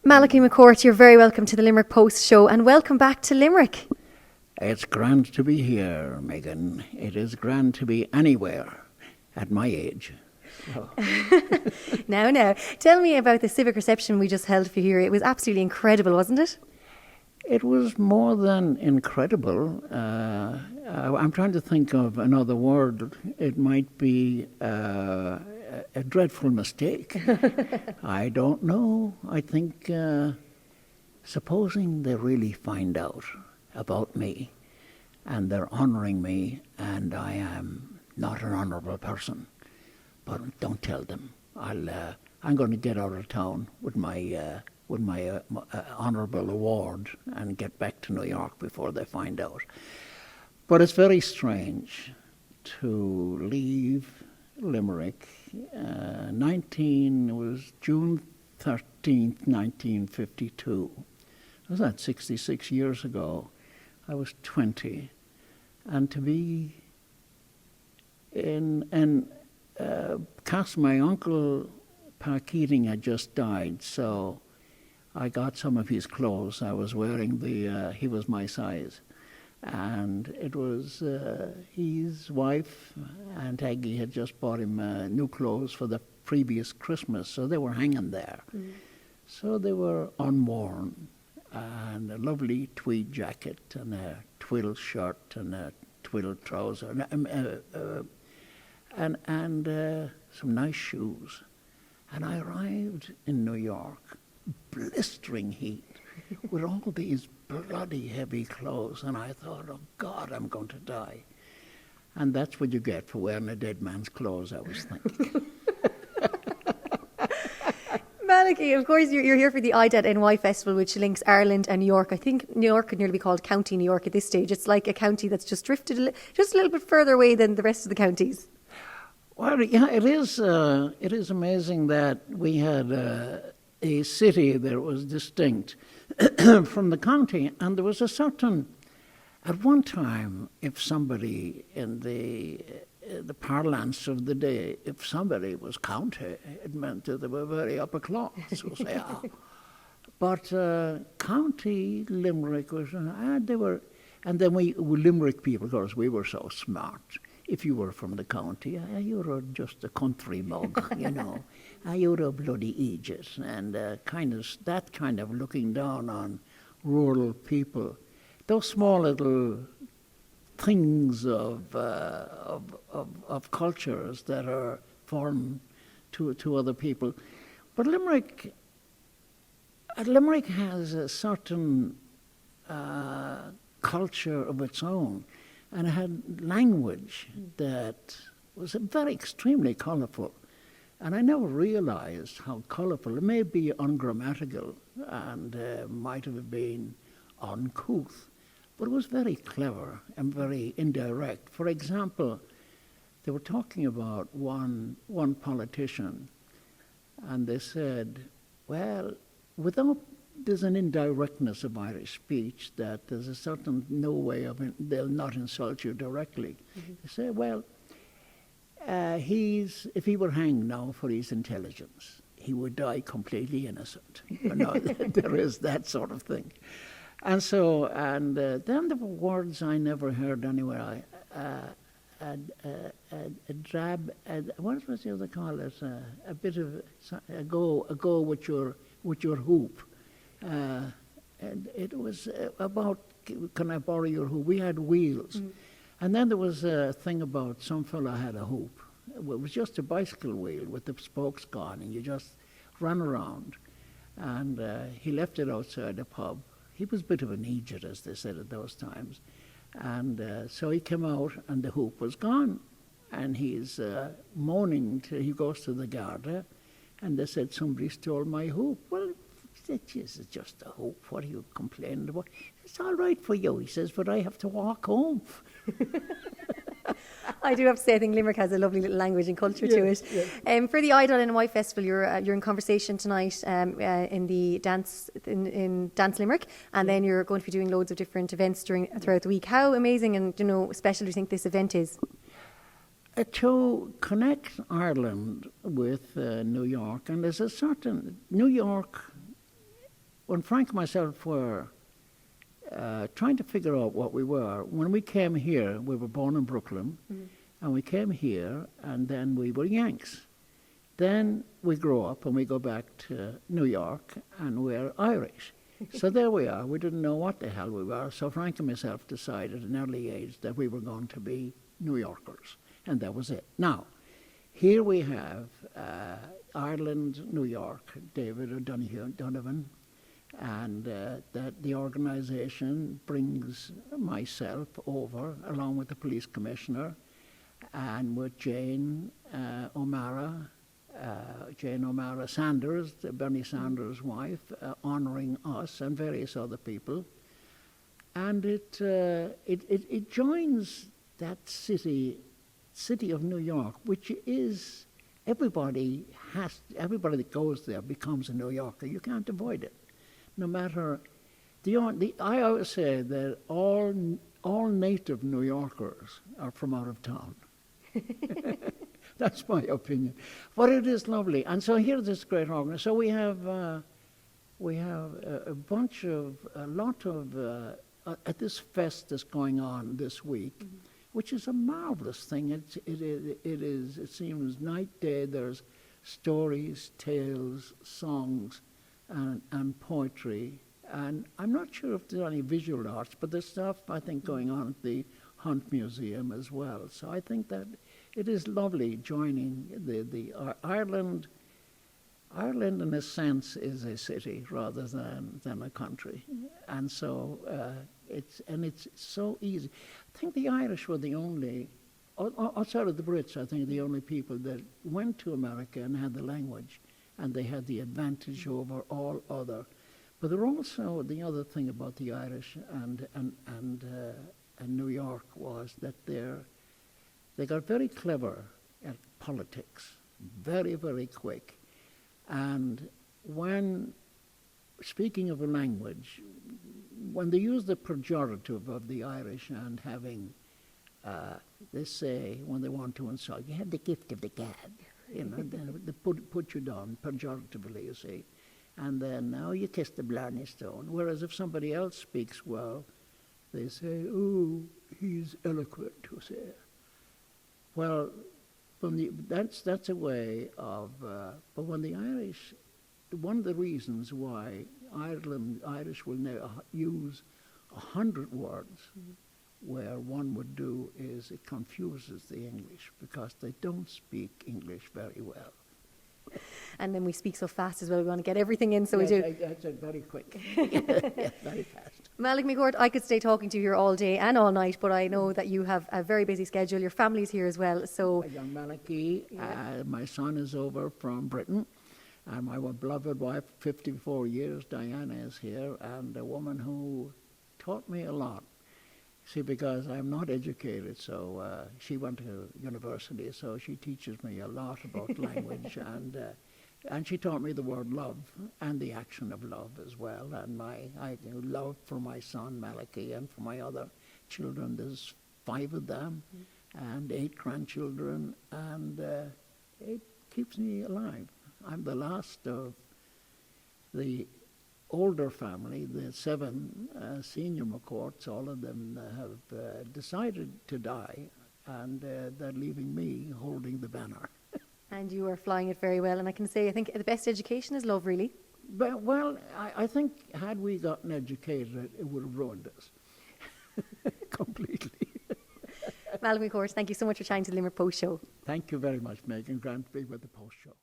Malachi McCourt, you're very welcome to the Limerick Post show and welcome back to Limerick. It's grand to be here, Megan. It is grand to be anywhere at my age. So. Now, tell me about the civic reception we just held for you here. It was absolutely incredible, wasn't it? It was more than incredible. I'm trying to think of another word. It might be a dreadful mistake. I don't know. I think, supposing they really find out about me and they're honouring me and I am not an honourable person, but don't tell them. I'm going to get out of town with my honourable award and get back to New York before they find out. But it's very strange to leave Limerick. It was June 13th, 1952. Was that 66 years ago? I was 20. And to be in my uncle Pa Keating had just died, so I got some of his clothes. I was wearing he was my size. And it was his wife, Aunt Aggie, had just bought him new clothes for the previous Christmas, so they were hanging there. Mm. So they were unworn, and a lovely tweed jacket, and a twill shirt, and a twill trouser, and some nice shoes. And I arrived in New York, blistering heat, with all these bloody heavy clothes, and I thought, oh God, I'm going to die. And that's what you get for wearing a dead man's clothes, I was thinking. Malachi, of course, you're here for the IDAT NY Festival, which links Ireland and New York. I think New York could nearly be called County New York at this stage. It's like a county that's just drifted just a little bit further away than the rest of the counties. Well, yeah, it is amazing that we had a city that was distinct from the county, and there was a certain, at one time, if somebody in the parlance of the day, if somebody was county, it meant that they were very upper class. But county Limerick was, they were, and then we Limerick people, of course, we were so smart. If you were from the county, you were just a country mug, you know. You were a bloody idiot, and that kind of looking down on rural people. Those small little things of cultures that are foreign to other people. But Limerick has a certain culture of its own, and it had language that was very extremely colourful. And I never realised how colourful. It may be ungrammatical and might have been uncouth, but it was very clever and very indirect. For example, they were talking about one politician, and they said, well, there's an indirectness of Irish speech that there's a certain no way of they'll not insult you directly. Mm-hmm. They say, well, if he were hanged now for his intelligence, he would die completely innocent. You know, there is that sort of thing. And so, then there were words I never heard anywhere. A drab, what was the other call it? A bit of a go with your hoop. And it was about, can I borrow your hoop? We had wheels. Mm. And then there was a thing about some fella had a hoop. It was just a bicycle wheel with the spokes gone, and you just ran around. And he left it outside the pub. He was a bit of an idiot, as they said at those times. And so he came out, and the hoop was gone. And he's moaning till he goes to the Garda, and they said, somebody stole my hoop. Well, it's just a hoop. What are you complaining about? It's all right for you, he says, but I have to walk home. I do have to say, I think Limerick has a lovely little language and culture to it. Yeah. For the IDAT NY Festival, you're in conversation tonight in the dance in Dance Limerick, and then you're going to be doing loads of different events throughout the week. How amazing and special do you think this event is? To connect Ireland with New York, and there's a certain New York when Frank and myself were trying to figure out what we were, when we came here, we were born in Brooklyn, and we came here, and then we were Yanks. Then we grow up and we go back to New York, and we're Irish. So there we are. We didn't know what the hell we were. So Frank and myself decided at an early age that we were going to be New Yorkers, and that was it. Now, here we have Ireland, New York, David O'Donovan, and that the organisation brings myself over along with the police commissioner and with Jane O'Mara Sanders, Bernie Sanders' wife, honouring us and various other people. And it joins that city of New York, which is, everybody that goes there becomes a New Yorker. You can't avoid it. No matter, I always say that all native New Yorkers are from out of town. That's my opinion. But it is lovely. And so here's this great organ. So we have a lot of, at this fest that's going on this week, which is a marvelous thing. It seems night, day, there's stories, tales, songs, and poetry. And I'm not sure if there's any visual arts, but there's stuff, I think, going on at the Hunt Museum as well. So I think that it is lovely joining the Ireland. Ireland, in a sense, is a city rather than a country, and so it's so easy. I think the Irish were the only, outside of the Brits, I think the only people that went to America and had the language, and they had the advantage over all other. But there also the other thing about the Irish and New York was that they got very clever at politics, very, very quick. And when, speaking of a language, when they use the pejorative of the Irish and having, they say, when they want to insult, you have the gift of the gab, you know, they put you down pejoratively, you see. And then, now you kiss the Blarney Stone. Whereas if somebody else speaks well, they say, oh, he's eloquent, you say. Well, that's a way of, but when the Irish, one of the reasons why Irish will now use 100 words where one would do is it confuses the English because they don't speak English very well. And then we speak so fast as well, we want to get everything in, so we do. That's very quick. Yeah, very fast. Malach McCourt, I could stay talking to you here all day and all night, but I know that you have a very busy schedule. Your family's here as well, so... Young Malachy, my son is over from Britain, and my beloved wife, 54 years, Diana, is here, and a woman who taught me a lot. See, because I'm not educated, so she went to university, so she teaches me a lot about language, and she taught me the word love and the action of love as well. And I love for my son Malachy and for my other children. There's 5 of them and 8 grandchildren, and it keeps me alive. I'm the last of the older family, the 7 senior McCourts. All of them have decided to die, and they're leaving me holding the banner. And you are flying it very well, and I can say, I think the best education is love, really. Well, I think had we gotten educated, it would have ruined us completely. Malach McCourt, thank you so much for chatting to the Limerick Post Show. Thank you very much, Megan. Grand to be with the Post Show.